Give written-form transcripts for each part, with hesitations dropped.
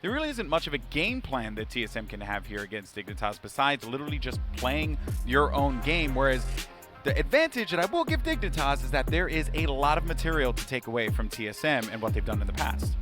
There really isn't much of a game plan that TSM can have here against Dignitas besides literally just playing your own game, whereas the advantage that I will give Dignitas is that there is a lot of material to take away from TSM and what they've done in the past.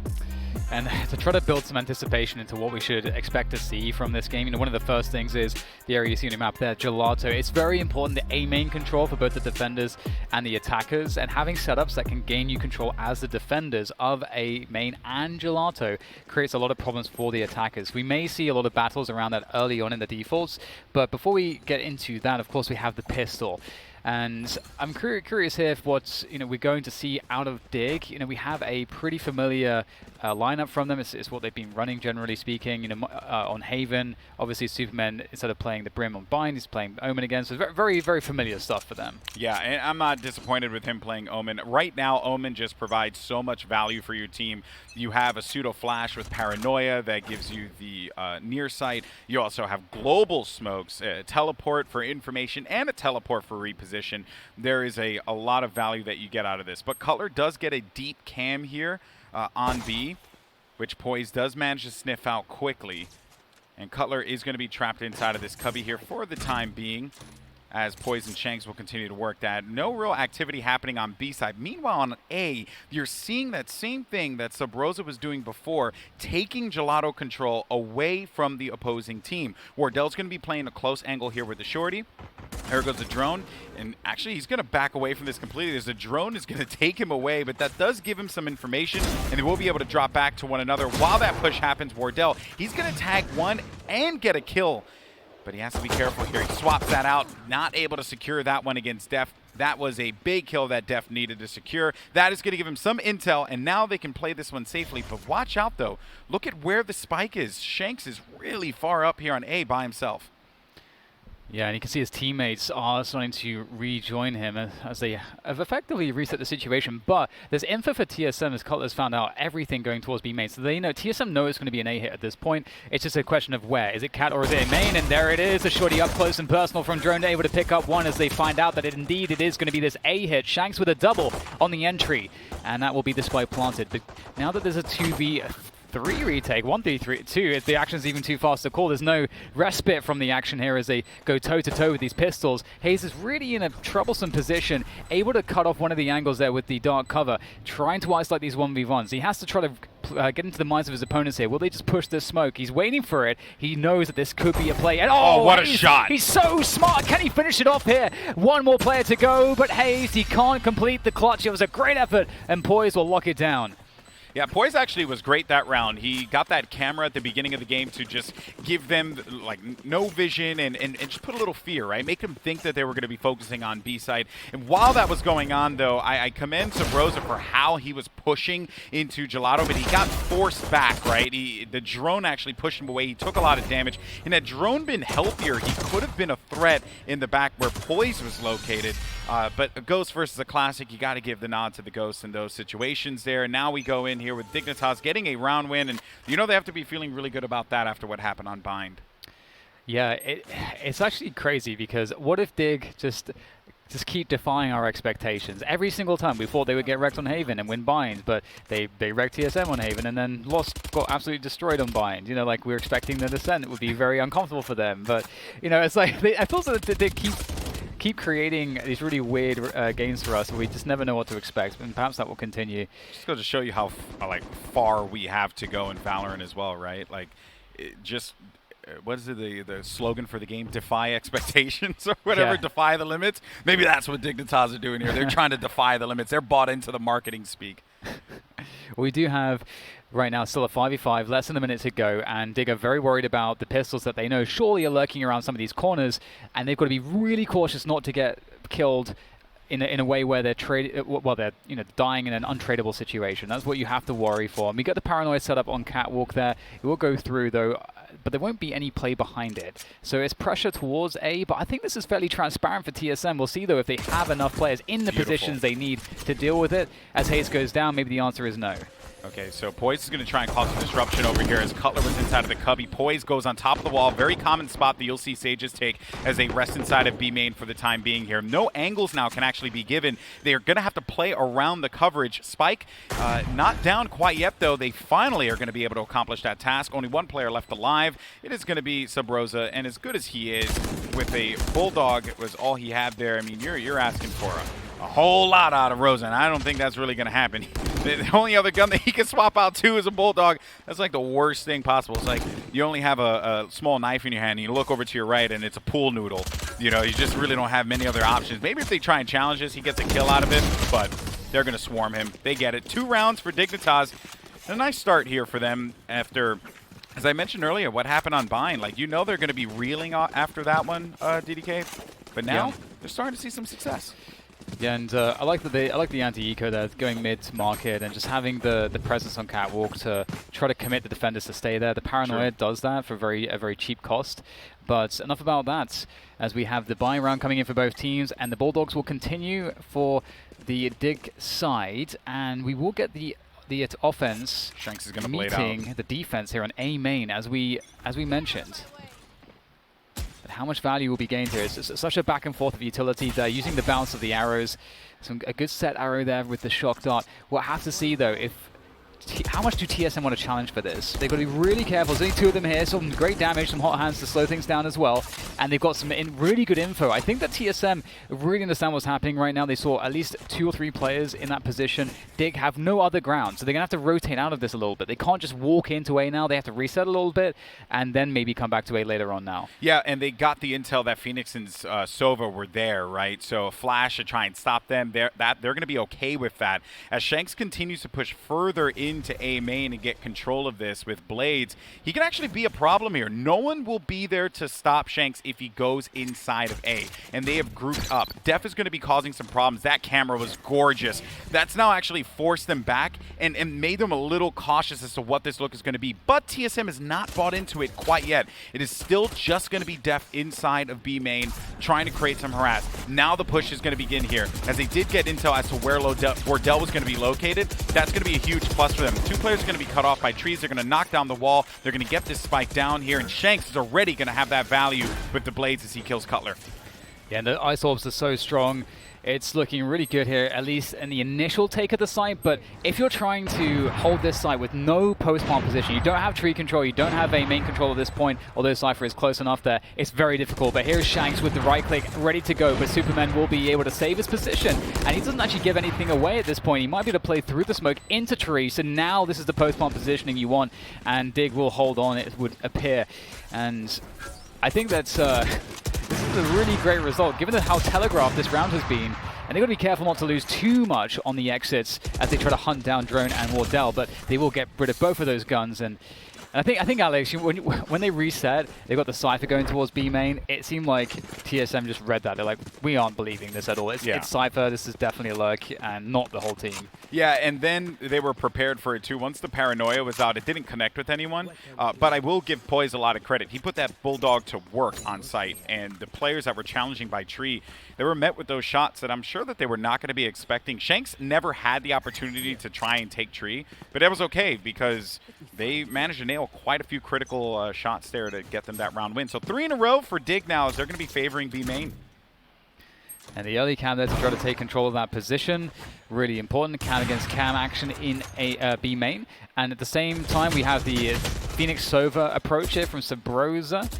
And to try to build some anticipation into what we should expect to see from this game, one of the first things is the area you see on the map there, Gelato. It's very important the A main control for both the defenders and the attackers, and having setups that can gain you control as the defenders of A main and Gelato creates a lot of problems for the attackers. We may see a lot of battles around that early on in the defaults, but before we get into that, of course, we have the pistol. And I'm curious here if what we're going to see out of Dig. We have a pretty familiar lineup from them. It's what they've been running, generally speaking. On Haven, obviously Superman, instead of playing the Brim on Bind, he's playing Omen again. So it's very, very familiar stuff for them. Yeah, and I'm not disappointed with him playing Omen. Right now, Omen just provides so much value for your team. You have a pseudo flash with Paranoia that gives you the near sight. You also have global smokes, a teleport for information, and a teleport for reposition. There is a lot of value that you get out of this. But Cutler does get a deep cam here on B, which Poise does manage to sniff out quickly. And Cutler is going to be trapped inside of this cubby here for the time being, as Poise and Shanks will continue to work that. No real activity happening on B side. Meanwhile, on A, you're seeing that same thing that Sub Rosa was doing before, taking Gelato control away from the opposing team. Wardell's going to be playing a close angle here with the shorty. There goes the drone, and actually he's going to back away from this completely. There's a drone is going to take him away, but that does give him some information, and they will be able to drop back to one another. While that push happens, Wardell, he's going to tag one and get a kill. But he has to be careful here. He swaps that out, not able to secure that one against Def. That was a big kill that Def needed to secure. That is going to give him some intel, and now they can play this one safely. But watch out, though. Look at where the spike is. Shanks is really far up here on A by himself. Yeah, and you can see his teammates are starting to rejoin him as they have effectively reset the situation. But there's info for TSM, as Cutler's found out everything going towards B main. So they know TSM know it's going to be an A hit at this point. It's just a question of where. Is it Cat or is it a main? And there it is, a shorty up close and personal from Drone, able to pick up one as they find out that indeed it is going to be this A hit. Shanks with a double on the entry, and that will be the spike planted. But now that there's a 2v3 retake, 1-3-3-2, if the action's even too fast to call, there's no respite from the action here as they go toe-to-toe with these pistols. Hayes is really in a troublesome position, able to cut off one of the angles there with the dark cover, trying to isolate these 1v1s. He has to try to get into the minds of his opponents here. Will they just push this smoke? He's waiting for it. He knows that this could be a play. And oh, what a shot! He's so smart. Can he finish it off here? One more player to go, but Hayes, he can't complete the clutch. It was a great effort, and Poise will lock it down. Yeah, Poise actually was great that round. He got that camera at the beginning of the game to just give them like no vision and just put a little fear, right? Make them think that they were going to be focusing on B side. And while that was going on, though, I commend Sabrosa for how he was pushing into Gelato, but he got forced back, right? The drone actually pushed him away. He took a lot of damage. And had drone been healthier, he could have been a threat in the back where Poise was located. But a Ghost versus a Classic, you got to give the nod to the Ghost in those situations there. And now we go in here with Dignitas getting a round win, and they have to be feeling really good about that after what happened on Bind. Yeah, it's actually crazy because what if Dig just keep defying our expectations? Every single time we thought they would get wrecked on Haven and win Bind, but they wrecked TSM on Haven and then got absolutely destroyed on Bind. Like we were expecting the Ascent would be very uncomfortable for them, but it's like I feel so that they keep creating these really weird games for us. We just never know what to expect, and perhaps that will continue. Just goes to show you how far we have to go in Valorant as well, right? What is it, the slogan for the game? Defy expectations or whatever, yeah. Defy the limits. Maybe that's what Dignitas are doing here. They're trying to defy the limits. They're bought into the marketing speak. We do have right now still a 5v5, less than a minute to go, and Dig are very worried about the pistols that they know surely are lurking around some of these corners, and they've got to be really cautious not to get killed in a way where they're dying in an untradeable situation. That's what you have to worry for. And we got the Paranoia set up on Catwalk there. It will go through, though. but there won't be any play behind it. So it's pressure towards A, but I think this is fairly transparent for TSM. We'll see, though, if they have enough players in the positions they need to deal with it. As Haze goes down, maybe the answer is no. Okay, so Poise is going to try and cause some disruption over here as Cutler was inside of the cubby. Poise goes on top of the wall. Very common spot that you'll see Sages take as they rest inside of B main for the time being here. No angles now can actually be given. They are going to have to play around the coverage. Spike, not down quite yet, though. They finally are going to be able to accomplish that task. Only one player left alive. It is going to be Subrosa, and as good as he is with a Bulldog was all he had there. I mean, you're asking for a whole lot out of Rosa, and I don't think that's really going to happen. The only other gun that he can swap out to is a Bulldog. That's like the worst thing possible. It's like you only have a small knife in your hand, and you look over to your right, and it's a pool noodle. You know, you just really don't have many other options. Maybe if they try and challenge this, he gets a kill out of it, but they're going to swarm him. They get it. 2 rounds for Dignitas. A nice start here for them after, as I mentioned earlier, what happened on Bind. Like, you know they're going to be reeling after that one, DDK. But now they're starting to see some success. Yeah, and I like the anti-eco there, going mid-market and just having the presence on Catwalk to try to commit the defenders to stay there. The Paranoia does that for a very cheap cost. But enough about that, as we have the buy round coming in for both teams, and the Bulldogs will continue for the Dig side, and we will get the offense Shanks is going to blade meeting out the defense here on A main, as we mentioned. How much value will be gained here? It's such a back and forth of utility there, using the bounce of the arrows. A good set arrow there with the shock dart. We'll have to see, though, how much do TSM want to challenge for this? They've got to be really careful. There's only 2 of them here, some great damage, some hot hands to slow things down as well. And they've got some really good info. I think that TSM really understand what's happening right now. They saw at least 2 or 3 players in that position. Dig have no other ground, so they're going to have to rotate out of this a little bit. They can't just walk into A now. They have to reset a little bit and then maybe come back to A later on now. Yeah, and they got the intel that Phoenix and Sova were there, right? So Flash to try and stop them. They're going to be okay with that. As Shanks continues to push further into A main and get control of this with Blades, he can actually be a problem here. No one will be there to stop Shanks if he goes inside of A, and they have grouped up. Def is going to be causing some problems. That camera was gorgeous. That's now actually forced them back and made them a little cautious as to what this look is going to be, but TSM has not bought into it quite yet. It is still just going to be Def inside of B main, trying to create some harass. Now the push is going to begin here, as they did get intel as to where Wardell was going to be located. That's going to be a huge plus for them. 2 players are going to be cut off by trees. They're going to knock down the wall. They're going to get this spike down here, and Shanks is already going to have that value with the Blades as he kills Cutler. Yeah, and the Ice Orbs are so strong. It's looking really good here, at least in the initial take of the site, but if you're trying to hold this site with no post-plant position, you don't have tree control, you don't have a main control at this point, although Cypher is close enough there, it's very difficult. But here's Shanks with the right click, ready to go, but Superman will be able to save his position, and he doesn't actually give anything away at this point. He might be able to play through the smoke into tree, so now this is the post-plant positioning you want, and Dig will hold on, it would appear. And I think that's this is a really great result, given how telegraphed this round has been. And they've got to be careful not to lose too much on the exits as they try to hunt down Drone and Wardell, but they will get rid of both of those guns. And I think Alex, when they reset, they got the Cypher going towards B main. It seemed like TSM just read that. They're like, we aren't believing this at all. It's Cypher. This is definitely a lurk, and not the whole team. Yeah, and then they were prepared for it too. Once the Paranoia was out, it didn't connect with anyone. But I will give Poise a lot of credit. He put that Bulldog to work on site, and the players that were challenging by tree, they were met with those shots that I'm sure that they were not going to be expecting. Shanks never had the opportunity to try and take tree, but that was okay because they managed to nail quite a few critical shots there to get them that round win. So 3 in a row for Dig now, as they're going to be favoring B main. And the early cam there to try to take control of that position. Really important. Cam against cam action in a B main. And at the same time, we have the Phoenix Sova approach here from Subrosa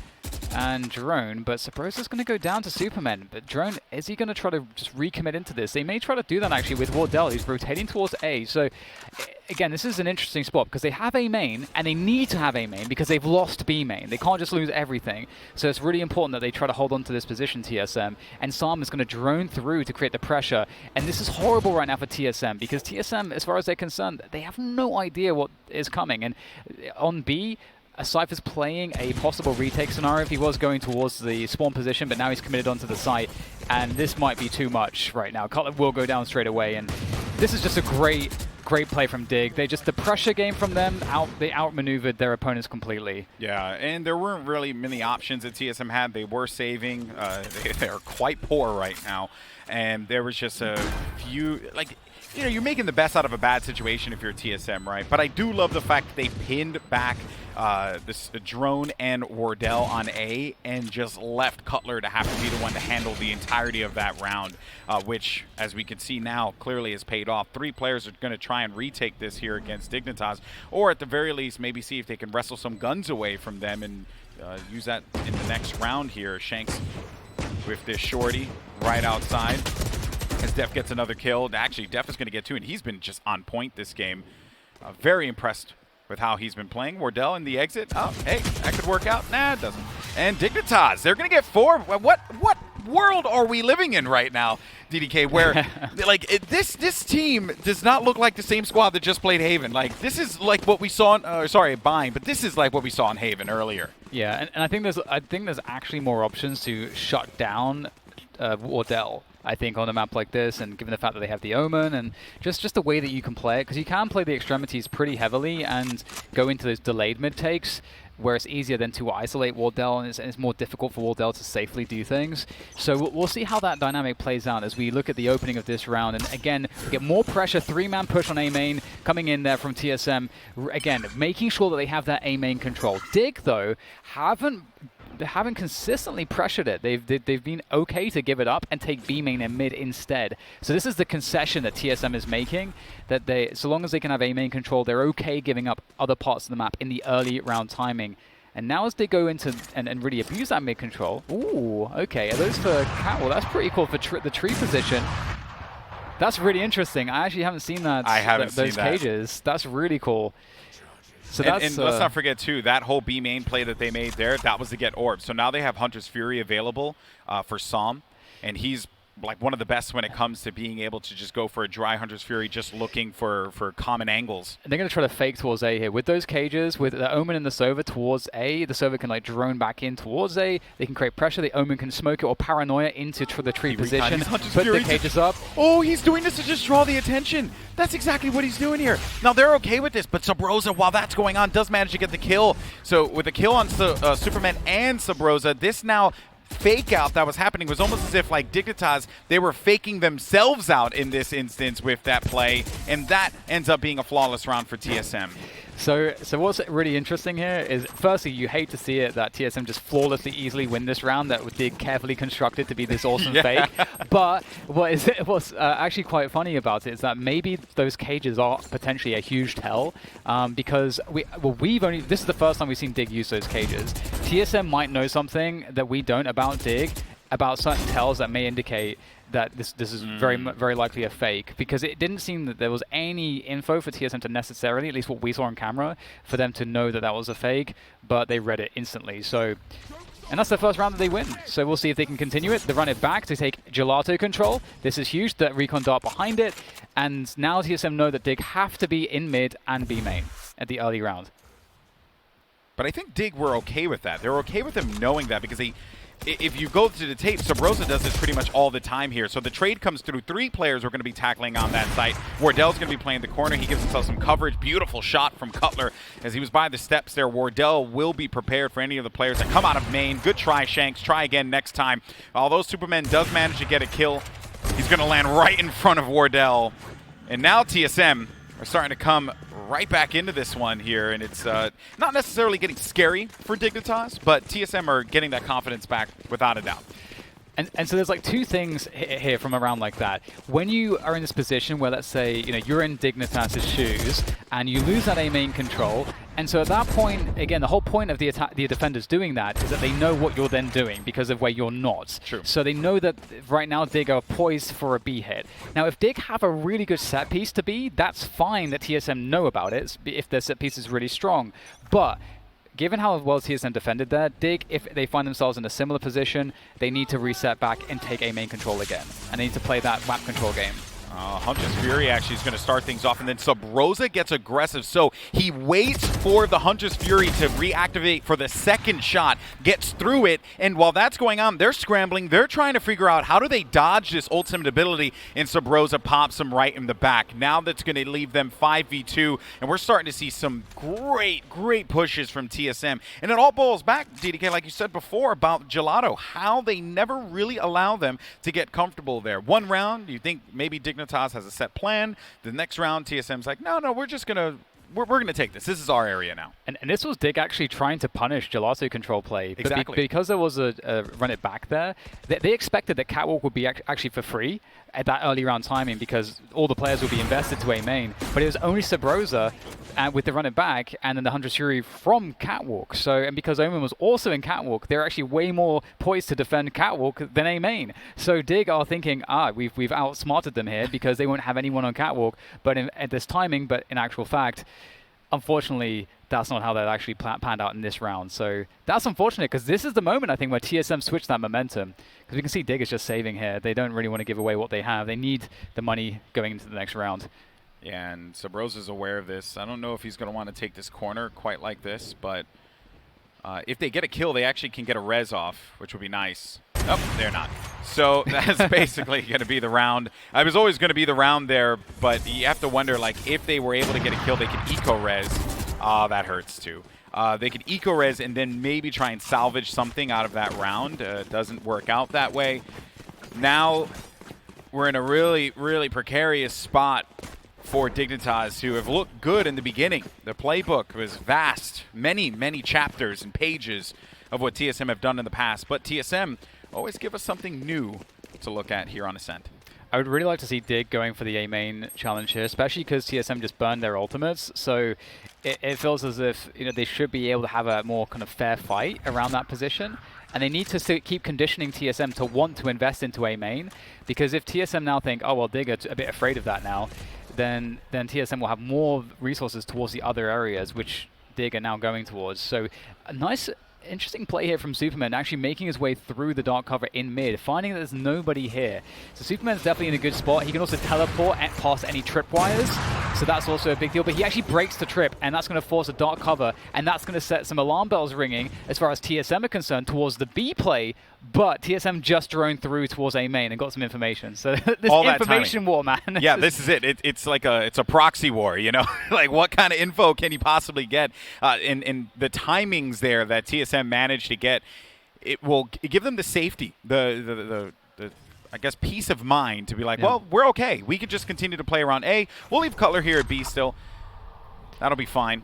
and Drone, but Subrosa's going to go down to Superman. But Drone, is he going to try to just recommit into this? They may try to do that actually with Wardell, who's rotating towards A. So again, this is an interesting spot because they have A main, and they need to have A main because they've lost B main. They can't just lose everything. So it's really important that they try to hold on to this position, TSM. And Sam is going to drone through to create the pressure. And this is horrible right now for TSM because TSM, as far as they're concerned, they have no idea what is coming. And on B, Cypher's playing a possible retake scenario if he was going towards the spawn position, but now he's committed onto the site, and this might be too much right now. Cutler will go down straight away, and this is just a great great play from Dig. They just, the pressure game from them, they outmaneuvered their opponents completely. Yeah, and there weren't really many options that TSM had. They were saving. They're quite poor right now. And there was just a few, like, you know, you're making the best out of a bad situation if you're TSM, right? But I do love the fact that they pinned back this drone and Wardell on A and just left Cutler to have to be the one to handle the entirety of that round, which, as we can see now, clearly has paid off. 3 players are going to try and retake this here against Dignitas, or at the very least, maybe see if they can wrestle some guns away from them and use that in the next round here. Shanks with this shorty right outside as Def gets another kill. Actually, Def is going to get 2, and he's been just on point this game. Very impressed with how he's been playing. Wardell in the exit. Oh, hey, that could work out. Nah, it doesn't. And Dignitas, they're going to get 4. What world are we living in right now, DDK, where like this team does not look like the same squad that just played Haven. Like, this is like what we saw in, sorry, Bind, but this is like what we saw in Haven earlier. Yeah, and I think there's actually more options to shut down Wardell, I think, on a map like this, and given the fact that they have the Omen and just the way that you can play it, because you can play the extremities pretty heavily and go into those delayed mid takes where it's easier than to isolate Wardell, and it's more difficult for Wardell to safely do things. So we'll see how that dynamic plays out as we look at the opening of this round. And again, we get more pressure, 3-man push on A main coming in there from TSM. Again, making sure that they have that A main control. Dig, though, they haven't consistently pressured it. They've been okay to give it up and take B main and mid instead. So this is the concession that TSM is making, that they, so long as they can have A main control, they're okay giving up other parts of the map in the early round timing. And now as they go into and really abuse that mid control, ooh, okay, are those for Cat? Well, that's pretty cool for the tree position. That's really interesting. I actually haven't seen that. I haven't seen those cages. That's really cool. So and let's not forget, too, that whole B main play that they made there, that was to get orbs. So now they have Hunter's Fury available for Psalm, and he's like one of the best when it comes to being able to just go for a dry Hunter's Fury, just looking for common angles. And they're going to try to fake towards A here. With those cages, with the Omen and the Sova towards A, the Sova can like drone back in towards A. They can create pressure. The Omen can smoke it or Paranoia into the tree position. Put the cages up. Oh, he's doing this to just draw the attention. That's exactly what he's doing here. Now, they're okay with this, but Subrosa, while that's going on, does manage to get the kill. So with the kill on Superman and Subrosa, this now fake out that was happening was almost as if, like, Dignitas, they were faking themselves out in this instance with that play, and that ends up being a flawless round for TSM. So what's really interesting here is, firstly, you hate to see it that TSM just flawlessly easily win this round that was carefully constructed to be this awesome fake. But what's actually quite funny about it is that maybe those cages are potentially a huge tell, because this is the first time we've seen Dig use those cages. TSM might know something that we don't about Dig, about certain tells that may indicate that this is very likely a fake, because it didn't seem that there was any info for TSM to necessarily, at least what we saw on camera, for them to know that that was a fake, but they read it instantly. So, and that's the first round that they win. So we'll see if they can continue it. They run it back to take Gelato control. This is huge, that Recon Dart behind it, and now TSM know that Dig have to be in mid and B main at the early round. But I think Dig were okay with that. They're okay with them knowing that, because if you go to the tape, Subrosa does this pretty much all the time here. So the trade comes through. 3 players are going to be tackling on that site. Wardell's going to be playing the corner. He gives himself some coverage. Beautiful shot from Cutler as he was by the steps there. Wardell will be prepared for any of the players that come out of main. Good try, Shanks. Try again next time. Although Superman does manage to get a kill, he's going to land right in front of Wardell. And now TSM are starting to come right back into this one here, and it's not necessarily getting scary for Dignitas, but TSM are getting that confidence back without a doubt. And so there's like 2 things here from a round like that. When you are in this position where, let's say, you're in Dignitas' shoes and you lose that A main control, and so at that point, again, the whole point of the defenders doing that is that they know what you're then doing because of where you're not. True. So they know that right now Dig are poised for a B hit. Now, if Dig have a really good set piece to B, that's fine that TSM know about it if their set piece is really strong. But given how well TSM defended there, Dig, if they find themselves in a similar position, they need to reset back and take A main control again. And they need to play that map control game. Huntress Fury actually is going to start things off, and then Subrosa gets aggressive. So he waits for the Huntress Fury to reactivate for the second shot, gets through it, and while that's going on, they're scrambling. They're trying to figure out how do they dodge this ultimate ability, and Subrosa pops him right in the back. Now that's going to leave them 5v2, and we're starting to see some great pushes from TSM. And it all boils back, DDK, like you said before, about Gelato, how they never really allow them to get comfortable there. One round, you think maybe Dignitas has a set plan. The next round, TSM's like, no, we're just going to we're going to take this. This is our area now. And this was Dig actually trying to punish Gelato control play. Exactly. But because there was a run it back there, they expected that Catwalk would be actually for free at that early round timing because all the players would be invested to A main. But it was only Subrosa with the run it back and then the Huntress Fury from Catwalk. So, and because Omen was also in Catwalk, they're actually way more poised to defend Catwalk than A main. So Dig are thinking, we've outsmarted them here because they won't have anyone on Catwalk but at this timing, but in actual fact, unfortunately, that's not how that actually panned out in this round. So that's unfortunate because this is the moment, I think, where TSM switched that momentum. Because we can see Dig is just saving here. They don't really want to give away what they have. They need the money going into the next round. Yeah, and Subrosa's aware of this. I don't know if he's going to want to take this corner quite like this, but if they get a kill, they actually can get a res off, which would be nice. Nope, they're not. So that's basically going to be the round. I was always going to be the round there, but you have to wonder, like, if they were able to get a kill, they could eco-res. That hurts too. They could eco-res and then maybe try and salvage something out of that round. It doesn't work out that way. Now we're in a really precarious spot for Dignitas, who have looked good in the beginning. The playbook was vast, many chapters and pages of what TSM have done in the past, but TSM always give us something new to look at here on Ascent. I would really like to see Dig going for the A main challenge here, especially because TSM just burned their ultimates. So it feels as if they should be able to have a more kind of fair fight around that position. And they need to keep conditioning TSM to want to invest into A main, because if TSM now think, oh well, Dig are a bit afraid of that now, then TSM will have more resources towards the other areas, which Dig are now going towards. So a nice, interesting play here from Superman, actually making his way through the dark cover in mid, finding that there's nobody here. So Superman's definitely in a good spot. He can also teleport past any tripwires, so that's also a big deal. But he actually breaks the trip, and that's going to force a dark cover, and that's going to set some alarm bells ringing as far as TSM are concerned towards the B play. But TSM just droned through towards A main and got some information. So this information war, man. Yeah, this is it. It's like it's a proxy war, like what kind of info can you possibly get? And the timings there that TSM managed to get, it will give them the safety, the I guess peace of mind to be like, well, we're okay. We could just continue to play around A. We'll leave Cutler here at B still. That'll be fine.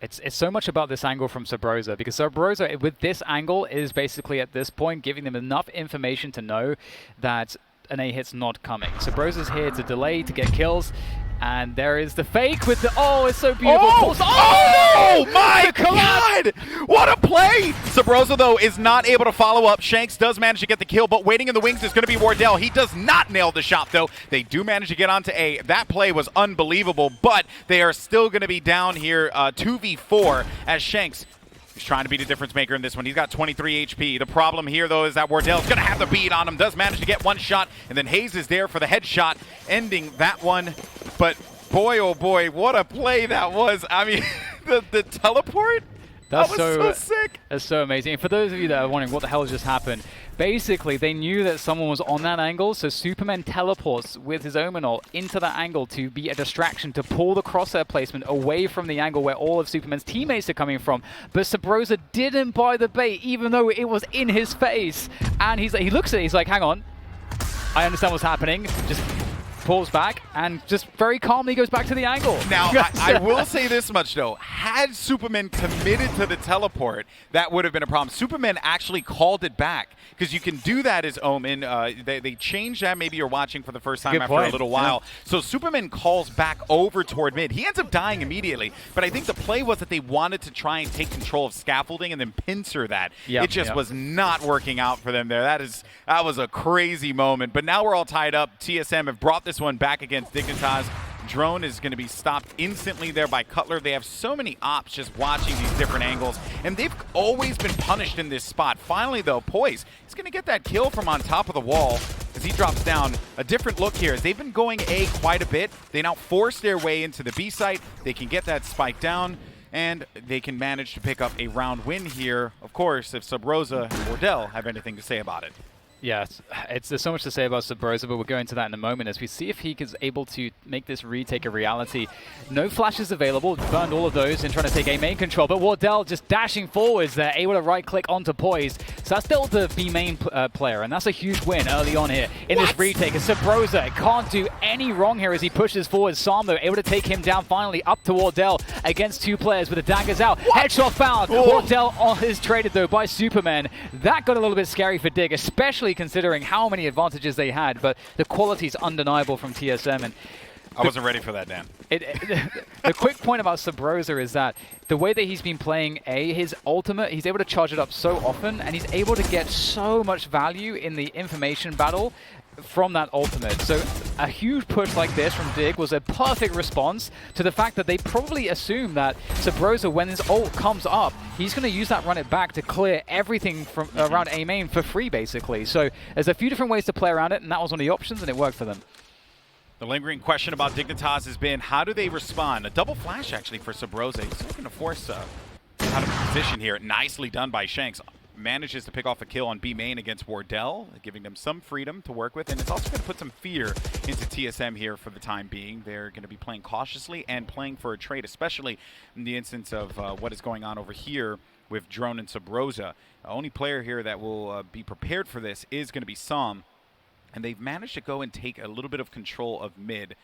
It's so much about this angle from Subrosa, because Subrosa, with this angle, is basically at this point giving them enough information to know that an A hit's not coming. Subrosa's here to delay, to get kills, and there is the fake with the, it's so beautiful. Oh my God! What a play! Subrosa, though, is not able to follow up. Shanks does manage to get the kill, but waiting in the wings is going to be Wardell. He does not nail the shot, though. They do manage to get onto A. That play was unbelievable, but they are still going to be down here 2v4 as Shanks, he's trying to be the difference maker in this one. He's got 23 HP. The problem here, though, is that Wardell's going to have the beat on him. Does manage to get one shot, and then Hayes is there for the headshot, ending that one. But boy, oh boy, what a play that was. I mean, the teleport? That was so sick. That's so amazing. And for those of you that are wondering what the hell just happened, basically they knew that someone was on that angle, so Superman teleports with his Omen ult into that angle to be a distraction, to pull the crosshair placement away from the angle where all of Superman's teammates are coming from. But Subrosa didn't buy the bait, even though it was in his face. And he looks at it, he's like, hang on, I understand what's happening. Just pulls back and just very calmly goes back to the angle. Now, I will say this much, though. Had Superman committed to the teleport, that would have been a problem. Superman actually called it back, because you can do that as Omen. They changed that. Maybe you're watching for the first time after a little while. Yeah. So Superman calls back over toward mid. He ends up dying immediately, but I think the play was that they wanted to try and take control of scaffolding and then pincer that. It just was not working out for them there. That was a crazy moment. But now we're all tied up. TSM have brought this one back against Dignitas. Drone is going to be stopped instantly there by Cutler. They have so many ops just watching these different angles, and they've always been punished in this spot. Finally, though, Poise is going to get that kill from on top of the wall. as he drops down. A different look here as they've been going A quite a bit. They now force their way into the B site. They can get that spike down, and they can manage to pick up a round win here. Of course, if Sub Rosa and Wardell have anything to say about it. Yeah, there's so much to say about Sub Rosa, but we'll go into that in a moment as we see if he is able to make this retake a reality. No flashes available, burned all of those in trying to take A main control, but Wardell just dashing forwards there, able to right-click onto Poise. So that's still the B main player, and that's a huge win early on here in this retake. And Sub Rosa can't do any wrong here as he pushes forward. Sam, though, able to take him down finally up to Wardell against two players with the daggers out. Headshot found. Wardell is traded, though, by Superman. That got a little bit scary for Dig, especially considering how many advantages they had, but the quality is undeniable from TSM. And I wasn't ready for that, Dan. The quick point about Sub Rosa is that the way that he's been playing his ultimate, he's able to charge it up so often, and he's able to get so much value in the information battle from that ultimate. So a huge push like this from Dig was a perfect response to the fact that they probably assume that Sub Rosa, when his ult comes up, he's going to use that run it back to clear everything from around A main for free, basically. So there's a few different ways to play around it, and that was one of the options, and it worked for them. The lingering question about Dignitas has been, how do they respond? A double flash, actually, for Sub Rosa. He's looking to force out of position here. Nicely done by Shanks. Manages to pick off a kill on B main against Wardell, giving them some freedom to work with, and it's also going to put some fear into TSM here for the time being. They're going to be playing cautiously and playing for a trade, especially in the instance of what is going on over here with Drone and Sub Rosa. The only player here that will be prepared for this is going to be Sam, and they've managed to go and take a little bit of control of mid.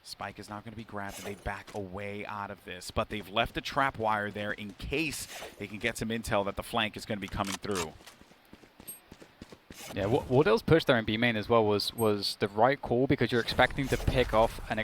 Spike is not going to be grabbed, and they back away out of this. But they've left a trap wire there in case they can get some intel that the flank is going to be coming through. Yeah, Wardell's push there in B main as well was the right call, because you're expecting to pick off an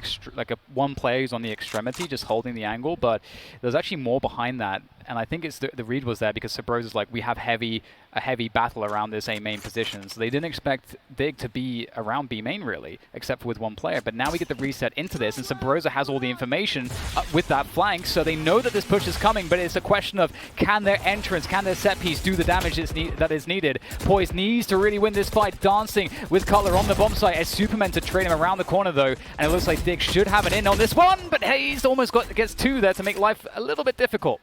one player who's on the extremity just holding the angle, but there's actually more behind that. And I think it's the read was there because Sub Rosa is like, we have a heavy battle around this A main position. So they didn't expect Dig to be around B main really, except for with one player. But now we get the reset into this, and Sub Rosa has all the information with that flank, so they know that this push is coming, but it's a question of can their entrance, can their set piece do the damage that is needed. Poise needs to really win this fight, dancing with Color on the bomb site as Superman to trade him around the corner though, and it looks like Dig should have an in on this one, but Hayes almost gets two there to make life a little bit difficult.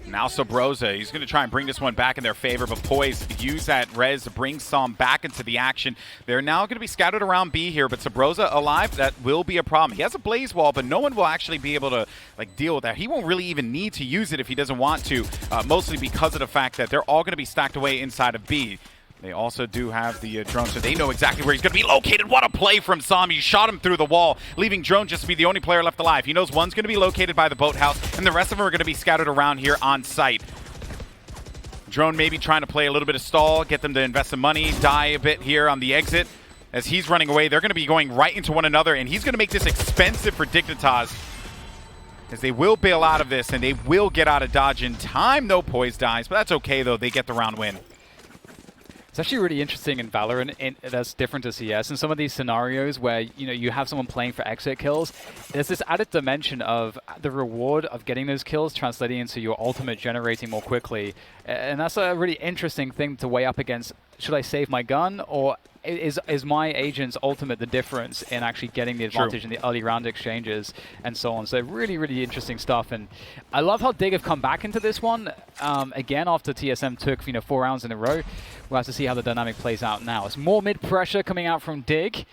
Now Sub Rosa, he's going to try and bring this one back in their favor, but Poise use that res to bring Sam back into the action. They're now going to be scattered around B here, but Sub Rosa alive, that will be a problem. He has a blaze wall, but no one will actually be able to deal with that. He won't really even need to use it if he doesn't want to, mostly because of the fact that they're all going to be stacked away inside of B. They also do have the drone, so they know exactly where he's going to be located. What a play from Sam. He shot him through the wall, leaving Drone just to be the only player left alive. He knows one's going to be located by the boathouse, and the rest of them are going to be scattered around here on site. Drone maybe trying to play a little bit of stall, get them to invest some money, die a bit here on the exit. As he's running away, they're going to be going right into one another, and he's going to make this expensive for Dignitas, as they will bail out of this, and they will get out of dodge in time. No Poise dies, but that's okay, though. They get the round win. It's actually really interesting in VALORANT, that's different to CS. In some of these scenarios where you have someone playing for exit kills, there's this added dimension of the reward of getting those kills translating into your ultimate generating more quickly. And that's a really interesting thing to weigh up against, should I save my gun, or is my agent's ultimate the difference in actually getting the advantage in the early round exchanges and so on. So really, really interesting stuff. And I love how Dig have come back into this one again after TSM took 4 rounds in a row. We'll have to see how the dynamic plays out now. It's more mid pressure coming out from Dig.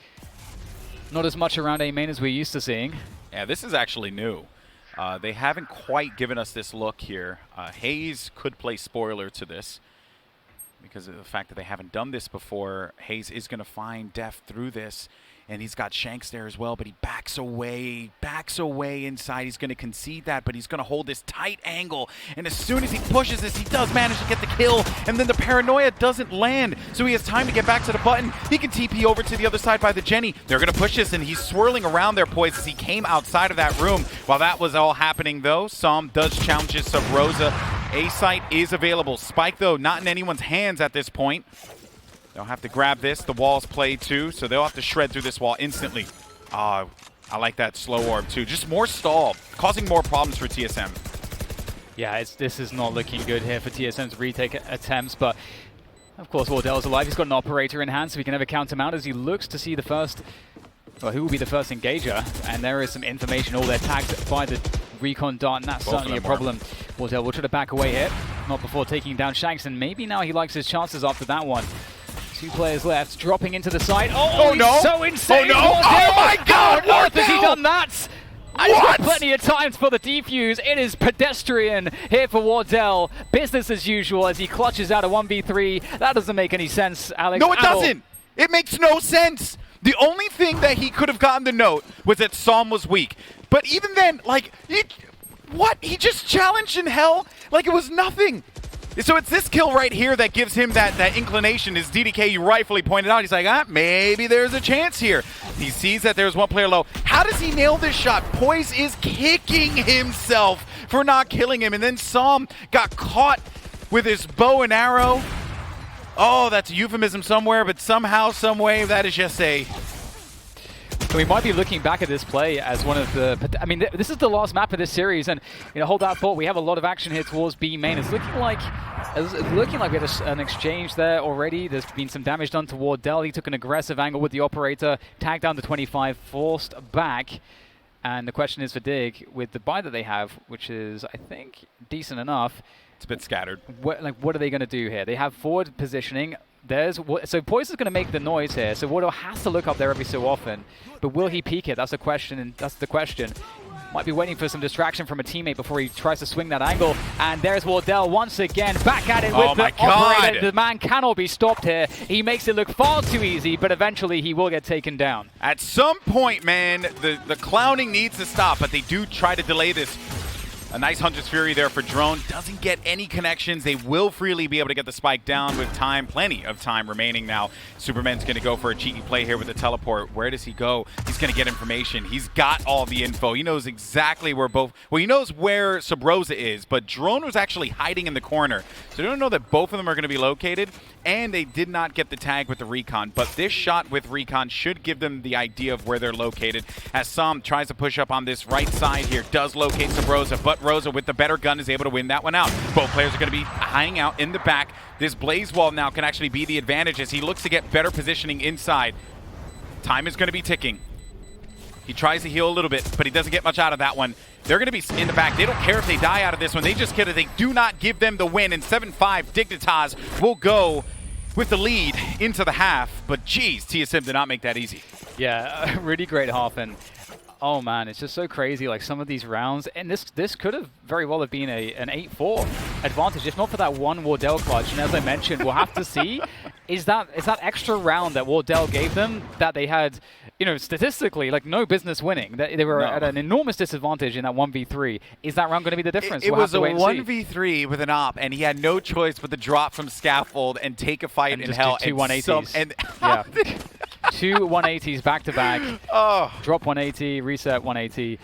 Not as much around A main as we're used to seeing. Yeah, this is actually new. They haven't quite given us this look here. Hayes could play spoiler to this, because of the fact that they haven't done this before. Hayes is going to find Def through this, and he's got Shanks there as well, but he backs away inside. He's going to concede that, but he's going to hold this tight angle, and as soon as he pushes this, he does manage to get the kill, and then the paranoia doesn't land, so he has time to get back to the button. He can TP over to the other side by the Jenny. They're going to push this, and he's swirling around their Poise as he came outside of that room. While that was all happening, though, Sam does challenge his Sub Rosa. A site is available. Spike, though, not in anyone's hands at this point. They'll have to grab this. The wall's played, too, so they'll have to shred through this wall instantly. I like that slow orb, too. Just more stall, causing more problems for TSM. Yeah, this is not looking good here for TSM's retake attempts, but Of course, Wardell's alive. He's got an operator in hand, so he can never count him out as he looks to see the first, well, who will be the first engager. And there is some information. All they're tagged by the recon dart, and that's certainly a problem. Wardell will try to back away here, not before taking down Shanks, and maybe now he likes his chances after that one. 2 players left, dropping into the side. Oh, he's no! so insane! Oh no! Wardell! Oh my God! How on earth has he done that? And he's got What? plenty of times for the defuse. It is pedestrian here for Wardell. Business as usual as he clutches out a 1v3. That doesn't make any sense, Alex. No, it doesn't. It makes no sense. The only thing that he could have gotten the note was that Psalm was weak. But even then, like, what? He just challenged in hell like it was nothing. So it's this kill right here that gives him that inclination. As DDK, you rightfully pointed out, he's like, maybe there's a chance here. He sees that there's one player low. How does he nail this shot? Poise is kicking himself for not killing him. And then Psalm got caught with his bow and arrow. Oh, that's a euphemism somewhere, but somehow, some way, that is just a... We might be looking back at this play as one of the... I mean, this is the last map of this series, and hold that thought. We have a lot of action here towards B main. It's looking like we had an exchange there already. There's been some damage done to Wardell. He took an aggressive angle with the operator, tagged down to 25, forced back. And the question is for Dig, with the buy that they have, which is, I think, decent enough. It's a bit scattered. What are they going to do here? They have forward positioning. So Poise is going to make the noise here. So Wardell has to look up there every so often. But will he peek it? That's the question. And that's the question. Might be waiting for some distraction from a teammate before he tries to swing that angle. And there's Wardell once again, back at it with the operator. The man cannot be stopped here. He makes it look far too easy, but eventually he will get taken down. At some point, man, the clowning needs to stop, but they do try to delay this. A nice Hunter's Fury there for Drone. Doesn't get any connections. They will freely be able to get the spike down with time. Plenty of time remaining now. Superman's going to go for a cheeky play here with the teleport. Where does he go? He's going to get information. He's got all the info. He knows exactly where both... Well, he knows where Sub Rosa is, but Drone was actually hiding in the corner. So they don't know that both of them are going to be located, and they did not get the tag with the recon. But this shot with recon should give them the idea of where they're located. As Sam tries to push up on this right side here, does locate Sub Rosa, but Rosa with the better gun is able to win that one out. Both players are going to be hiding out in the back. This blaze wall now can actually be the advantage as he looks to get better positioning inside. Time is going to be ticking. He tries to heal a little bit, but he doesn't get much out of that one. They're going to be in the back. They don't care if they die out of this one. They just get it. They do not give them the win. And 7-5, Dignitas will go with the lead into the half. But geez, TSM did not make that easy. Yeah, really great half. And oh man, it's just so crazy, like some of these rounds, and this could have very well have been an 8-4 advantage, if not for that one Wardell clutch. And as I mentioned, we'll have to see, is that extra round that Wardell gave them that they had, statistically, like no business winning. They were at an enormous disadvantage in that 1v3. Is that round going to be the difference? It was a 1v3 with an op, and he had no choice but to drop from scaffold and take a fight in hell. Two 180s. Yeah. 2 180s back to back. Oh. Drop 180, reset 180.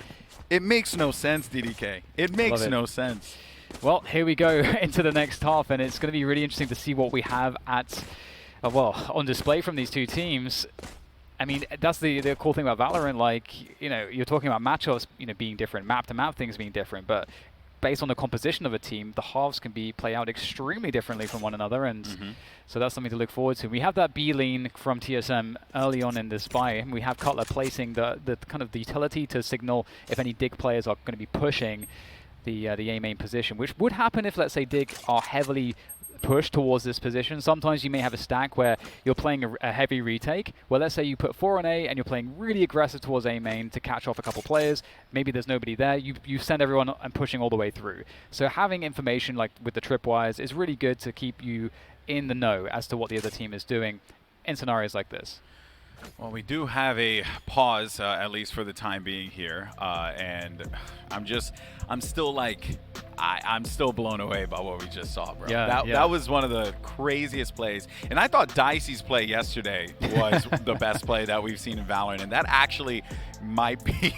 It makes no sense, DDK. It makes no sense. Well, here we go into the next half, and it's going to be really interesting to see what we have at, on display from these two teams. I mean, that's the cool thing about Valorant. Like, you're talking about matchups, being different, map-to-map things being different, but based on the composition of a team, the halves can play out extremely differently from one another, and so that's something to look forward to. We have that B lane from TSM early on in this buy, and we have Cutler placing the kind of the utility to signal if any Dig players are going to be pushing the A main position, which would happen if, let's say, Dig are heavily push towards this position. Sometimes you may have a stack where you're playing a heavy retake, where let's say you put 4 on A and you're playing really aggressive towards A main to catch off a couple players. Maybe there's nobody there. You send everyone and pushing all the way through. So having information like with the tripwires is really good to keep you in the know as to what the other team is doing in scenarios like this. Well, we do have a pause, at least for the time being here, and I'm still like, I'm still blown away by what we just saw, bro. Yeah, that was one of the craziest plays, and I thought Dicey's play yesterday was the best play that we've seen in Valorant, and that actually might be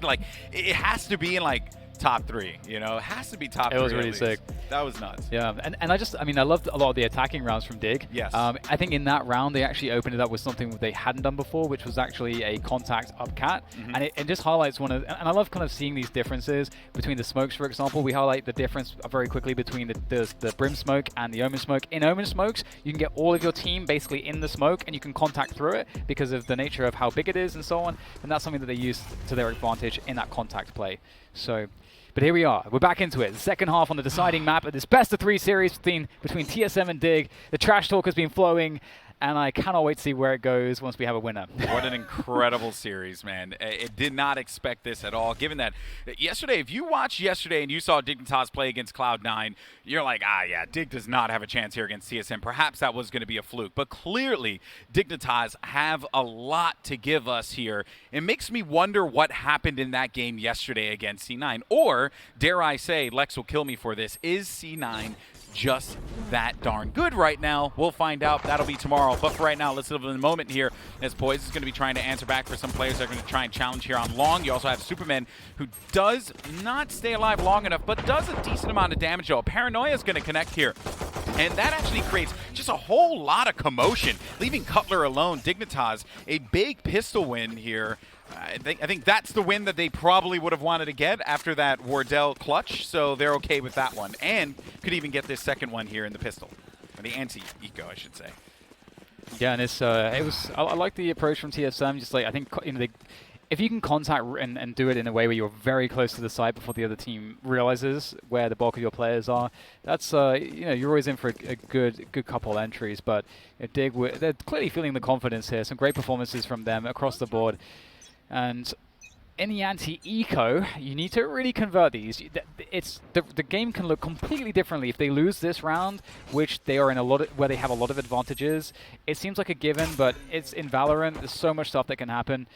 like, it has to be in like top 3. You know, it has to be top 3. It was really sick. That was nuts. Yeah, and I mean, I loved a lot of the attacking rounds from Dig. Yes. I think in that round, they actually opened it up with something they hadn't done before, which was actually a contact up cat. And it just highlights one of, and I love kind of seeing these differences between the smokes, for example. We highlight the difference very quickly between the Brim smoke and the Omen smoke. In Omen smokes, you can get all of your team basically in the smoke, and you can contact through it because of the nature of how big it is and so on. And that's something that they use to their advantage in that contact play. So, but here we are. We're back into it. The second half on the deciding map of this best-of-3 series between TSM and Dig. The trash talk has been flowing, and I cannot wait to see where it goes once we have a winner. What an incredible series, man. It did not expect this at all, given that yesterday, if you watched yesterday and you saw Dignitas play against Cloud9, you're like, yeah, Dig does not have a chance here against TSM. Perhaps that was going to be a fluke. But clearly, Dignitas have a lot to give us here. It makes me wonder what happened in that game yesterday against C9. Or, dare I say, Lex will kill me for this, is C9 just that darn good right now? We'll find out. That'll be tomorrow. But for right now, let's live in the moment here, as Poise is going to be trying to answer back for some players that are going to try and challenge here on Long. You also have Superman, who does not stay alive long enough, but does a decent amount of damage, though. Paranoia is going to connect here. And that actually creates just a whole lot of commotion, leaving Cutler alone. Dignitas, a big pistol win here. I think that's the win that they probably would have wanted to get after that Wardell clutch, so they're okay with that one. And could even get this second one here in the pistol. Or the anti-eco, I should say. Yeah, and I like the approach from TSM. Just like, I think, you know, if you can contact and do it in a way where you're very close to the site before the other team realizes where the bulk of your players are, that's you know, you're always in for a good couple entries. But Dig, they're clearly feeling the confidence here. Some great performances from them across the board. And in the anti-eco, you need to really convert these. The game can look completely differently if they lose this round, which they are in where they have a lot of advantages. It seems like a given, but it's in Valorant. There's so much stuff that can happen.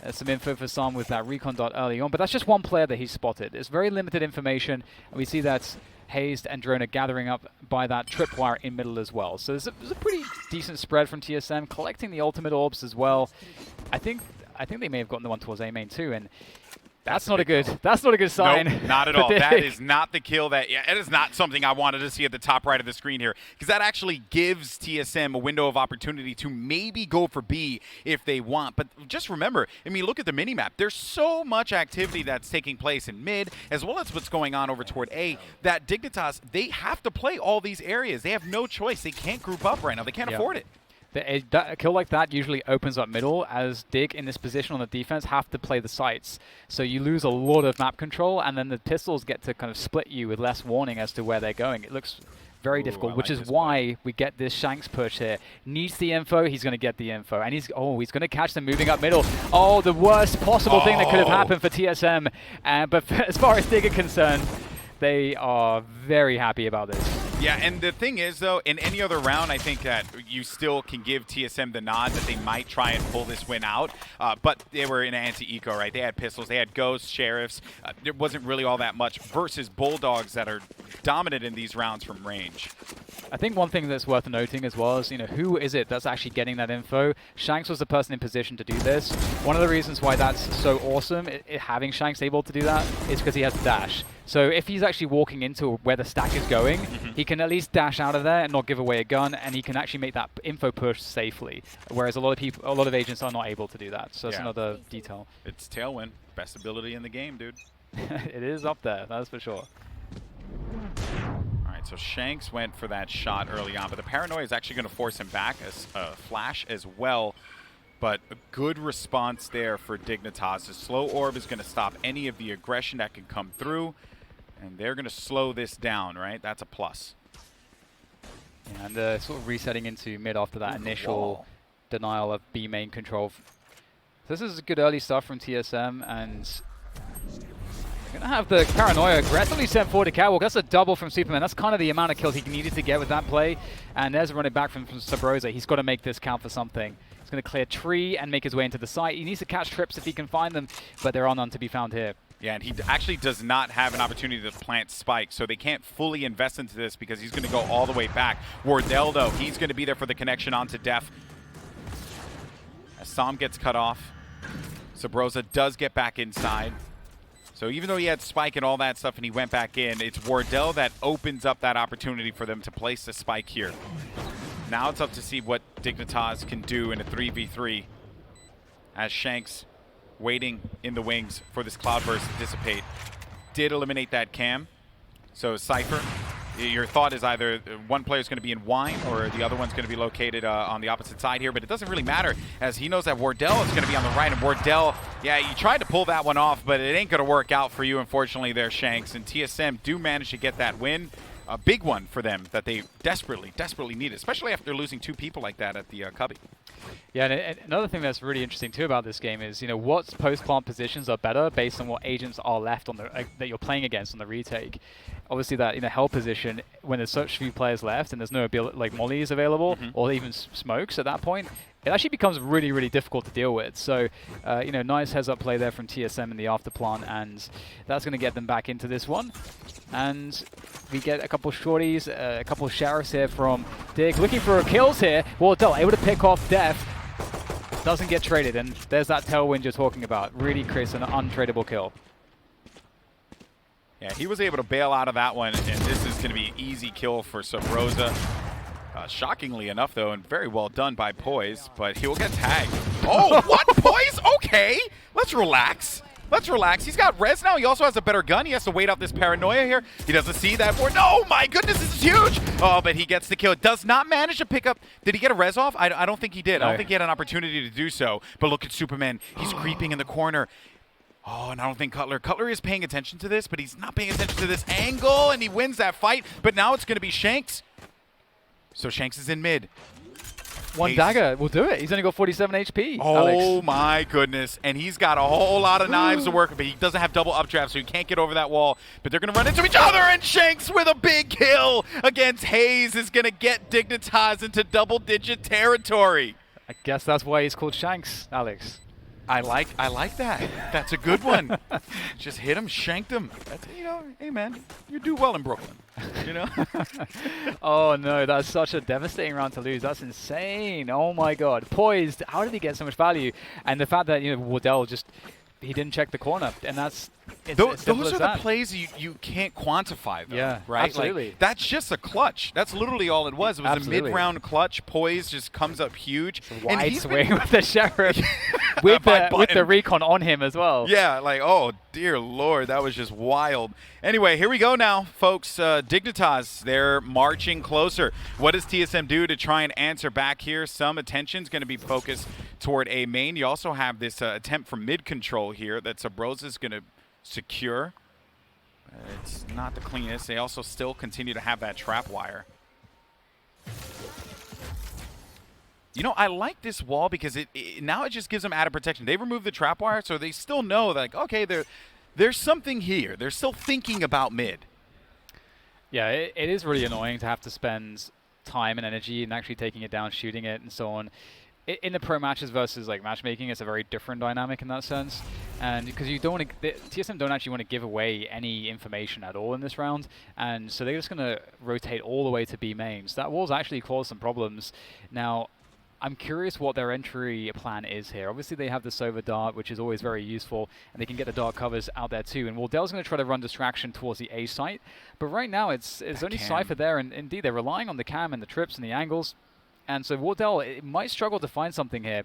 Some info for Sam with that recon dot early on, but that's just one player that he's spotted. It's very limited information, and we see that Hazed and Drone are gathering up by that tripwire in middle as well. So there's a pretty decent spread from TSM, collecting the ultimate orbs as well. I think they may have gotten the one towards A main too, and that's not a good sign. Nope, not at all. That is not the kill it is not something I wanted to see at the top right of the screen here, because that actually gives TSM a window of opportunity to maybe go for B if they want. But just remember, I mean, look at the minimap. There's so much activity that's taking place in mid, as well as what's going on over toward A, that Dignitas, they have to play all these areas. They have no choice. They can't group up right now. They can't afford it. A kill like that usually opens up middle, as Dig in this position on the defense have to play the sites. So you lose a lot of map control, and then the pistols get to kind of split you with less warning as to where they're going. It looks very difficult, which is why we get this Shanks push here. Needs the info, he's going to get the info. And he's going to catch them moving up middle. Oh, the worst possible thing that could have happened for TSM. But as far as Dig are concerned, they are very happy about this. Yeah, and the thing is, though, in any other round, I think that you still can give TSM the nod that they might try and pull this win out. But they were in anti-eco, right? They had pistols, they had ghosts, sheriffs. There wasn't really all that much versus Bulldogs that are dominant in these rounds from range. I think one thing that's worth noting as well is, you know, who is it that's actually getting that info? Shanks was the person in position to do this. One of the reasons why that's so awesome, having Shanks able to do that, is because he has dash. So if he's actually walking into where the stack is going, he can at least dash out of there and not give away a gun, and he can actually make that info push safely. Whereas a lot of agents are not able to do that. So that's another detail. It's Tailwind, best ability in the game, dude. It is up there, that's for sure. All right, so Shanks went for that shot early on, but the Paranoia is actually going to force him back as Flash as well. But a good response there for Dignitas. The slow orb is going to stop any of the aggression that can come through. And they're going to slow this down, right? That's a plus. Yeah, and sort of resetting into mid after that initial denial of B main control. So this is good early stuff from TSM, and going to have the Paranoia aggressively sent forward to Catwalk. That's a double from Superman. That's kind of the amount of kills he needed to get with that play. And there's a running back from Sabrosa. He's got to make this count for something. He's going to clear tree and make his way into the site. He needs to catch trips if he can find them, but there are none to be found here. Yeah, and he actually does not have an opportunity to plant Spike, so they can't fully invest into this because he's going to go all the way back. Wardell, though, he's going to be there for the connection onto Def. As Sam gets cut off, Sabrosa does get back inside. So even though he had spike and all that stuff and he went back in, it's Wardell that opens up that opportunity for them to place the spike here. Now it's up to see what Dignitas can do in a 3v3 as Shanks waiting in the wings for this Cloudburst to dissipate. Did eliminate that cam. So Cypher, your thought is either one player is going to be in wine or the other one's going to be located on the opposite side here, but it doesn't really matter as he knows that Wardell is going to be on the right, and Wardell, yeah, you tried to pull that one off, but it ain't going to work out for you, unfortunately, there, Shanks. And TSM do manage to get that win. A big one for them that they desperately, desperately need, especially after losing 2 people like that at the Cubby. Yeah, and another thing that's really interesting too about this game is, what post-plant positions are better based on what agents are left on the that you're playing against on the retake. Obviously, that hell position when there's such few players left and there's no ability like mollies available or even smokes at that point, it actually becomes really, really difficult to deal with. So, nice heads-up play there from TSM in the afterplant, and that's going to get them back into this one. And we get a couple shorties, a couple sheriffs here from Dig, looking for kills here. Wardell able to pick off Def, doesn't get traded, and there's that tailwind you're talking about. Really creates an untradeable kill. Yeah, he was able to bail out of that one, and this is going to be an easy kill for Subrosa. Shockingly enough, though, and very well done by Poise, but he will get tagged. Oh, what? Poise? Okay, let's relax. Let's relax. He's got res now. He also has a better gun. He has to wait out this paranoia here. He doesn't see that board. No, my goodness, this is huge. Oh, but he gets the kill. Does not manage to pick up. Did he get a res off? I don't think he did. No. I don't think he had an opportunity to do so. But look at Superman. He's creeping in the corner. Oh, and I don't think Cutler is paying attention to this, but he's not paying attention to this angle, and he wins that fight. But now it's going to be Shanks. So Shanks is in mid. One dagger will do it. He's only got 47 HP. Oh, Alex. My goodness. And he's got a whole lot of knives to work with, but he doesn't have double updraft, so he can't get over that wall. But they're going to run into each other, and Shanks with a big kill against Hayes is going to get Dignitas into double-digit territory. I guess that's why he's called Shanks, Alex. I like that. That's a good one. Just hit him, shanked him. That's, hey man, you do well in Brooklyn. Oh no, that's such a devastating round to lose. That's insane. Oh my god. Poised. How did he get so much value? And the fact that Wardell he didn't check the corner, and that's those are the plays you can't quantify, though. Yeah, right. Absolutely. Like, that's just a clutch. That's literally all it was. It was a mid-round clutch. Poise just comes up huge. Wide swing with the sheriff with the recon on him as well. Yeah, like oh dear lord, that was just wild. Anyway, here we go now, folks. Dignitas, they're marching closer. What does TSM do to try and answer back here? Some attention's going to be focused toward A main. You also have this attempt for mid control here that Subrosa's going to secure. It's not the cleanest. They also still continue to have that trap wire. I like this wall because now it just gives them added protection. They removed the trap wire, so they still know that, like, okay, there's something here. They're still thinking about mid. Yeah, it is really annoying to have to spend time and energy in actually taking it down, shooting it, and so on. In the pro matches versus like matchmaking, it's a very different dynamic in that sense, and because you don't want to, TSM don't actually want to give away any information at all in this round, and so they're just going to rotate all the way to B mains. That wall's actually caused some problems. Now, I'm curious what their entry plan is here. Obviously, they have the Sova Dart, which is always very useful, and they can get the Dart covers out there too. And Wardell's going to try to run distraction towards the A site, but right now it's only Cypher there, and indeed they're relying on the cam and the trips and the angles. And so Wardell might struggle to find something here,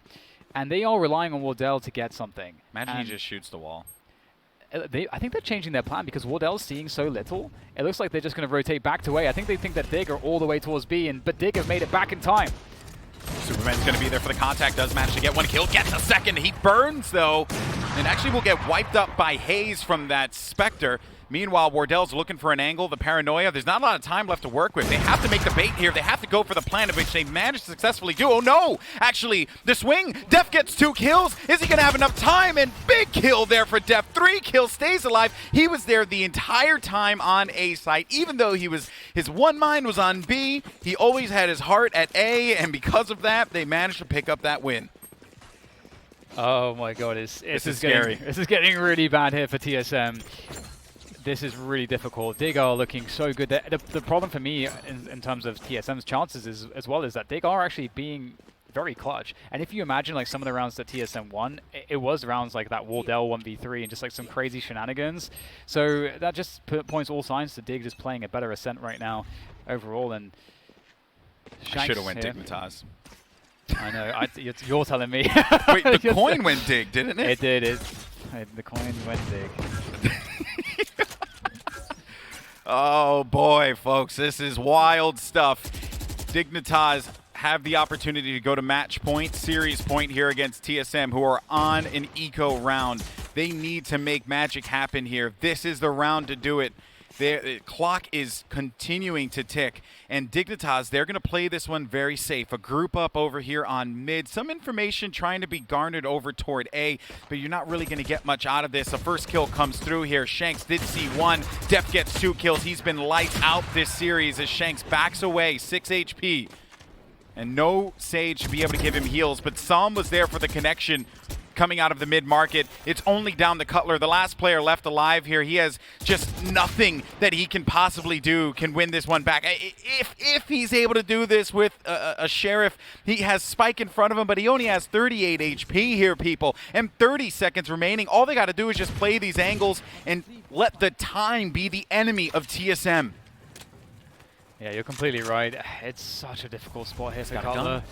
and they are relying on Wardell to get something. Imagine he just shoots the wall. I think they're changing their plan because Wardell's seeing so little. It looks like they're just going to rotate back to A. I think they think that Dig are all the way towards B, but Dig have made it back in time. Superman's going to be there for the contact, does manage to get one kill, gets a second. He burns, though, and actually will get wiped up by Hayes from that Spectre. Meanwhile, Wardell's looking for an angle, the paranoia. There's not a lot of time left to work with. They have to make the bait here. They have to go for the plan, of which they managed to successfully do. Oh, no! Actually, the swing. Def gets 2 kills. Is he going to have enough time? And big kill there for Def. 3 kills, stays alive. He was there the entire time on A site. Even though his one mind was on B, he always had his heart at A, and because of that, they managed to pick up that win. Oh, my God. This is scary. This is getting really bad here for TSM. This is really difficult. Dig are looking so good. The problem for me in terms of TSM's chances as well is that Dig are actually being very clutch. And if you imagine like some of the rounds that TSM won, it was rounds like that Wardell 1v3 and just like some crazy shenanigans. So that just points all signs to Dig just playing a better Ascent right now overall. And I should have went Dignitas. I know. You're telling me. Wait, the coin went Dig, didn't it? It did. The coin went Dig. Oh boy, folks, this is wild stuff. Dignitas have the opportunity to go to match point, series point here against TSM, who are on an eco round. They need to make magic happen here. This is the round to do it. The clock is continuing to tick, and Dignitas, they're going to play this one very safe. A group up over here on mid. Some information trying to be garnered over toward A, but you're not really going to get much out of this. A first kill comes through here. Shanks did see one. Def gets 2 kills. He's been lights out this series as Shanks backs away, 6 HP. And no Sage to be able to give him heals, but Psalm was there for the connection coming out of the mid-market. It's only down to Cutler, the last player left alive here. He has just nothing that he can possibly do can win this one back. If he's able to do this with a Sheriff, he has Spike in front of him, but he only has 38 HP here, people, and 30 seconds remaining. All they got to do is just play these angles and let the time be the enemy of TSM. Yeah, you're completely right. It's such a difficult spot here for Cutler.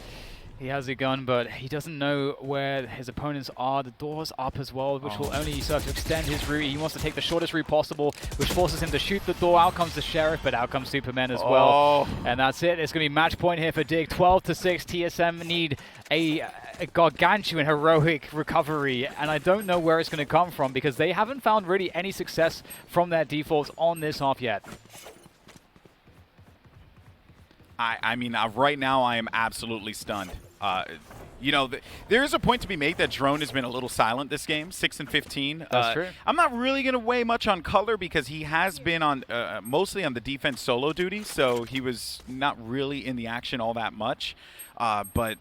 He has a gun, but he doesn't know where his opponents are. The door's up as well, which will only serve to extend his route. He wants to take the shortest route possible, which forces him to shoot the door. Out comes the Sheriff, but out comes Superman as well. And that's it. It's going to be match point here for Dig. 12-6. TSM need a gargantuan heroic recovery, and I don't know where it's going to come from because they haven't found really any success from their defaults on this half yet. I mean, right now I am absolutely stunned. You know, there is a point to be made that Drone has been a little silent this game, 6 and 15. That's true. I'm not really going to weigh much on Cutler because he has been on mostly on the defense solo duty, so he was not really in the action all that much. But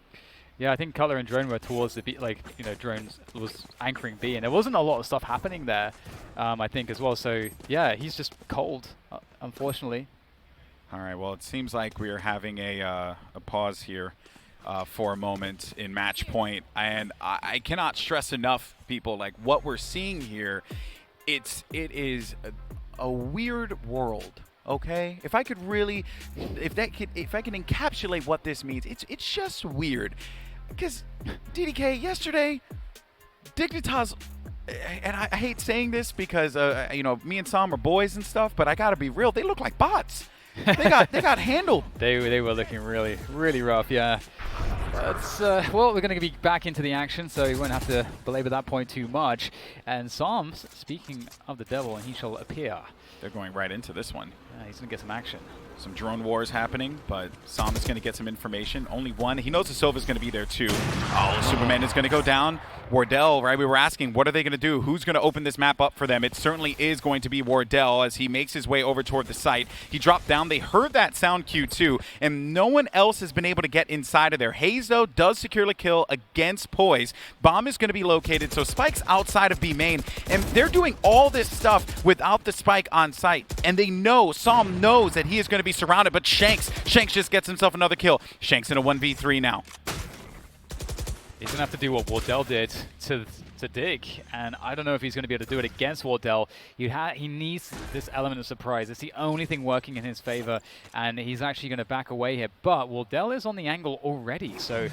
yeah, I think Cutler and Drone were towards the B, like, you know, Drone was anchoring B, and there wasn't a lot of stuff happening there, I think, as well. So yeah, he's just cold, unfortunately. All right, well, it seems like we are having a pause here for a moment in match point, and I cannot stress enough, people, like what we're seeing here. It is a weird world. Okay, if I could really, if I can encapsulate what this means, it's just weird, because DDK yesterday, Dignitas. And I hate saying this because you know, me and Sam are boys and stuff, but I gotta be real. They look like bots. They got handled. They were looking really rough. Yeah. Well, we're going to be back into the action, so we won't have to belabor that point too much. And Psalm, speaking of the devil, and he shall appear. They're going right into this one. He's going to get some action. Some drone wars happening, but Psalm is going to get some information. Only one. He knows the Silva's going to be there too. Oh, Superman is going to go down. Wardell, right? We were asking, what are they going to do? Who's going to open this map up for them? It certainly is going to be Wardell as he makes his way over toward the site. He dropped down. They heard that sound cue too, and no one else has been able to get inside of there. Hayes, though, does secure the kill against Poise. Bomb is going to be located, so Spike's outside of B main, and they're doing all this stuff without the Spike on site, and they know, Psalm knows that he is going to be surrounded, but Shanks just gets himself another kill. Shanks in a 1v3 now. He's going to have to do what Wardell did to Dig, and I don't know if he's going to be able to do it against Wardell. He needs this element of surprise. It's the only thing working in his favor, and he's actually going to back away here. But Wardell is on the angle already, so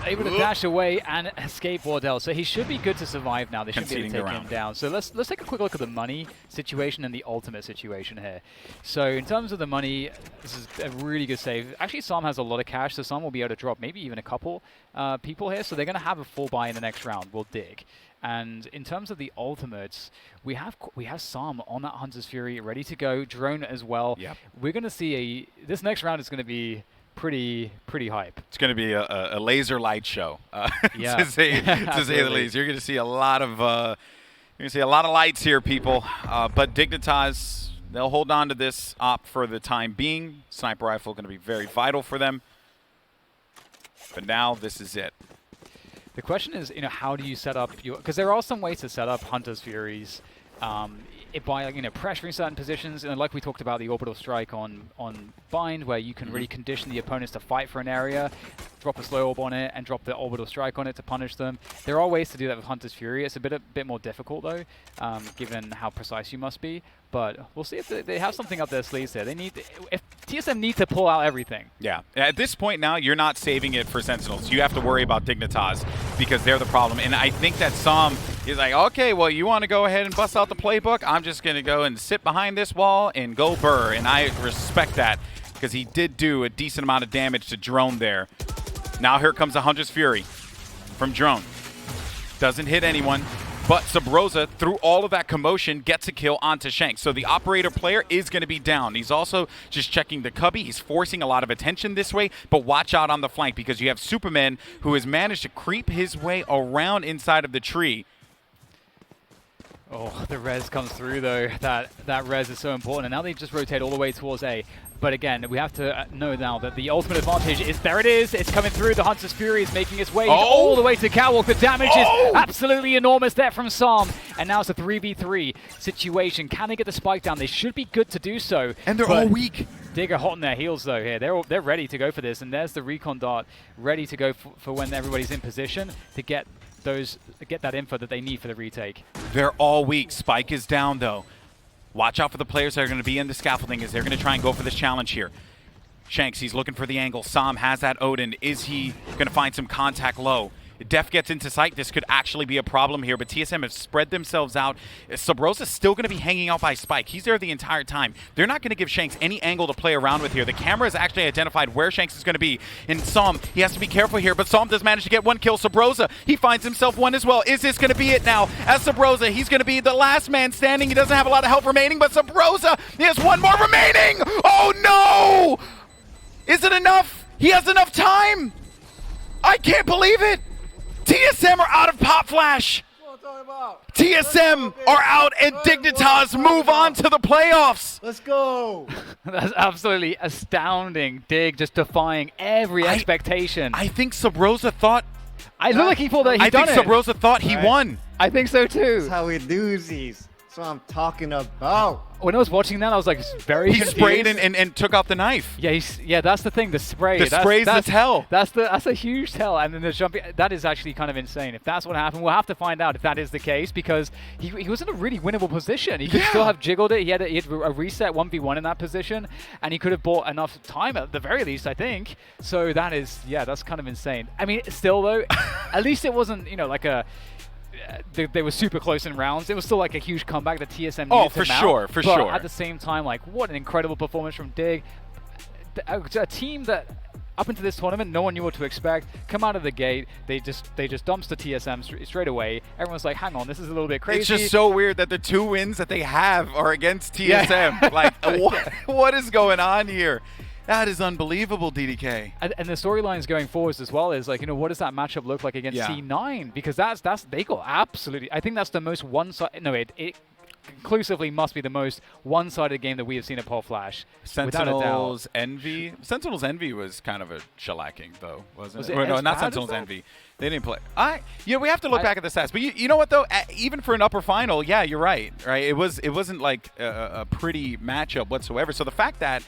able to dash away and escape Wardell. So he should be good to survive now. They should be able to take him down. So let's take a quick look at the money situation and the ultimate situation here. So in terms of the money, this is a really good save. Actually, Psalm has a lot of cash, so Psalm will be able to drop maybe even a couple people here. So they're going to have a full buy in the next round. We'll dig. And in terms of the ultimates, we have Psalm on that Hunter's Fury ready to go. Drone as well. Yep. We're going to see this next round is going to be pretty hype. It's going to be a laser light show, yeah. to say the least. You're going to see a lot of lights here, people. But Dignitas, they'll hold on to this op for the time being. Sniper rifle going to be very vital for them. But now this is it. The question is, how do you set up your? Because there are some ways to set up Hunter's Furies. by pressuring certain positions, and like we talked about the orbital strike on Bind, where you can really condition the opponents to fight for an area, drop a slow orb on it, and drop the orbital strike on it to punish them. There are ways to do that with Hunter's Fury. It's a bit more difficult though, given how precise you must be. But we'll see if they have something up their sleeves there. If TSM need to pull out everything. Yeah. At this point now, you're not saving it for Sentinels. You have to worry about Dignitas because they're the problem. And I think that Som is like, okay, well, you want to go ahead and bust out the playbook? I'm just going to go and sit behind this wall and go burr. And I respect that because he did do a decent amount of damage to Drone there. Now here comes a Hunter's Fury from Drone. Doesn't hit anyone. But Subroza, through all of that commotion, gets a kill onto Shanks. So the operator player is going to be down. He's also just checking the cubby. He's forcing a lot of attention this way, but watch out on the flank because you have Superman who has managed to creep his way around inside of the tree. Oh, the res comes through though. That res is so important. And now they just rotate all the way towards A. But again, we have to know now that the ultimate advantage is, there it is, it's coming through. The Hunter's Fury is making its way all the way to Catwalk. The damage is absolutely enormous there from Som. And now it's a 3v3 situation. Can they get the spike down? They should be good to do so. And they're all weak. Digger hot on their heels though here. They're ready to go for this. And there's the recon dart ready to go for when everybody's in position to get that info that they need for the retake. They're all weak. Spike is down though. Watch out for the players that are going to be in the scaffolding as they're going to try and go for this challenge here. Shanks, he's looking for the angle. Som has that Odin. Is he going to find some contact low? Def gets into sight. This could actually be a problem here, but TSM have spread themselves out. Subrosa's still going to be hanging out by Spike. He's there the entire time. They're not going to give Shanks any angle to play around with here. The camera has actually identified where Shanks is going to be. And Som, he has to be careful here, but Som does manage to get one kill. Subrosa, he finds himself one as well. Is this going to be it now? As Subrosa, he's going to be the last man standing. He doesn't have a lot of health remaining, but Subrosa, he has one more remaining! Oh no! Is it enough? He has enough time! I can't believe it! TSM are out of Pop Flash. TSM are out and Dignitas move on to the playoffs. Let's go. That's absolutely astounding. Dig just defying every expectation. I think Subrosa thought... I look like he thought that he done it. I think Subrosa thought he won. I think so too. That's how we do these. That's what I'm talking about. When I was watching that, I was like very He confused. sprayed and took out the knife. Yeah, that's the thing. The spray. The spray's the tell. That's a huge tell. And then the jumping. That is actually kind of insane. If that's what happened, we'll have to find out if that is the case because he was in a really winnable position. He could still have jiggled it. He had a reset 1v1 in that position, and he could have bought enough time at the very least, I think. So that is, that's kind of insane. I mean, still though, at least it wasn't like a. They were super close in rounds. It was still like a huge comeback that TSM needed for to mount, sure. but at the same time, like, what an incredible performance from Dig. A team that up into this tournament, no one knew what to expect. Come out of the gate, they just dumpster TSM straight away. Everyone's like, hang on, this is a little bit crazy. It's just so weird that the 2 wins that they have are against TSM. Like, what is going on here? That is unbelievable, DDK. And the storylines going forwards as well is like, what does that matchup look like against C9? Because they got absolutely. I think that's the most one-sided. No, it conclusively must be the most one-sided game that we have seen at Pole Flash. Sentinels Envy. Sentinels Envy was kind of a shellacking, though, wasn't it? No, not Sentinels Envy. They didn't play. We have to look back at the stats. But you know what though? Even for an upper final, yeah, you're right. Right? It wasn't like a pretty matchup whatsoever. So the fact that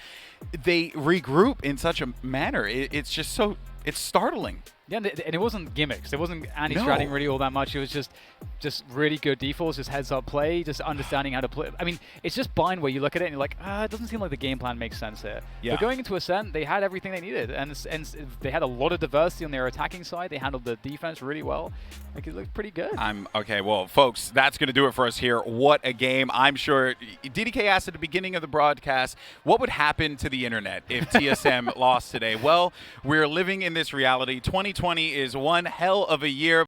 they regroup in such a manner, it's just so startling. Yeah, and it wasn't gimmicks. It wasn't anti-stratting really all that much. It was just really good defaults, just heads-up play, just understanding how to play. I mean, it's just Bind where you look at it and you're like, it doesn't seem like the game plan makes sense here. Yeah. But going into Ascent, they had everything they needed, and they had a lot of diversity on their attacking side. They handled the defense really well. Like, it looked pretty good. Okay, well, folks, that's going to do it for us here. What a game. I'm sure DDK asked at the beginning of the broadcast, what would happen to the internet if TSM lost today? Well, we're living in this reality. 2020 is one hell of a year.